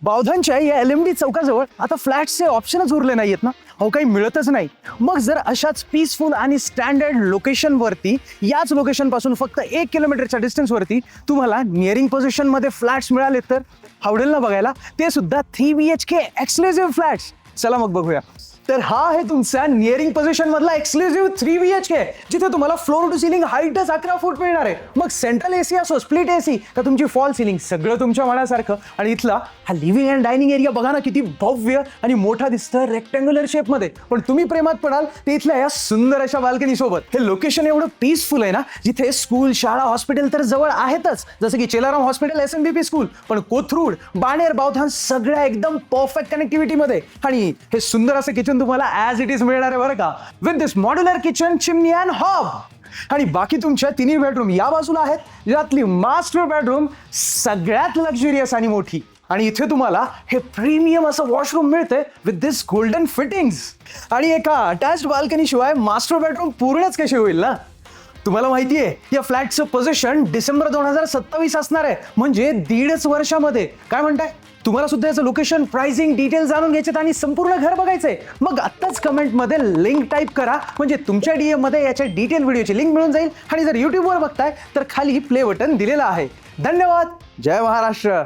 बावधानच्या या LMD चौकाजवळ आता फ्लॅट्सचे ऑप्शनच उरले नाहीयेत ना. अहो काही मिळतच नाही. मग जर अशाच पीसफुल आणि स्टँडर्ड लोकेशनवरती, याच लोकेशनपासून फक्त 1 किलोमीटरच्या डिस्टन्सवरती तुम्हाला नियरिंग पोझिशनमध्ये फ्लॅट्स मिळाले तर आवडेल ना बघायला. ते सुद्धा 3 BHK एक्सक्लुझिव्ह फ्लॅट्स. चला मग बघूया. तर हा आहे तुमचा नियरिंग पोझिशन मधला एक्सक्लुझिव्ह 3 BHK, जिथे तुम्हाला फ्लोर टू सिलिंग हाईटच 11 फूट मिळणार आहे. मग सेंट्रल AC असो, स्प्लिट AC का तुमची फॉल सिलिंग, सगळं तुमच्या मनासारखं. आणि इथला हा लिव्हिंग अँड डायनिंग एरिया बघा ना, किती भव्य आणि मोठा दिसतं रेक्टँग्युलर शेपमध्ये. पण तुम्ही प्रेमात पडाल ते इथल्या या सुंदर अशा बाल्कनी सोबत. हे लोकेशन एवढं पीसफुल आहे ना, जिथे स्कूल, शाळा, हॉस्पिटल तर जवळ आहेतच, जसं की चेलाराम हॉस्पिटल, SMBP स्कूल, पण कोथरूड, बाणेर, बावधान सगळ्या एकदम परफेक्ट कनेक्टिव्हिटीमध्ये. आणि हे सुंदर असं किचन तुम्हाला ॲज इट इज मिळणार आहे बरं का, with this modular kitchen, chimney and hob. आणि बाकी तुमच्या तिन्ही बेडरूम या बाजूला आहेत, ज्यातली मास्टर बेडरूम सगळ्यात लक्झुरियस आणि मोठी. आणि इथे तुम्हाला हे प्रीमियम असं वॉशरूम मिळतंय विथ दिस गोल्डन फिटिंग्स. आणि एका अटॅच्ड बाल्कनी शिवाय मास्टर बेडरूम पूर्णच कशी होईल ना. तुम्हाला माहिती आहे या फ्लॅटचं पोझिशन डिसेंबर 2027 असणार आहे, म्हणजे 1.5 वर्षामध्ये. काय म्हणताय? तुम्हाला सुद्धा याचं लोकेशन, प्राइसिंग, डिटेल जाणून घ्यायचे आणि संपूर्ण घर बघायचंय? मग आत्ताच कमेंटमध्ये लिंक टाईप करा, म्हणजे तुमच्या DM मध्ये याच्या डिटेल व्हिडिओची लिंक मिळून जाईल. आणि जर यूट्यूबवर बघताय तर खाली प्ले बटन दिलेलं आहे. धन्यवाद. जय महाराष्ट्र.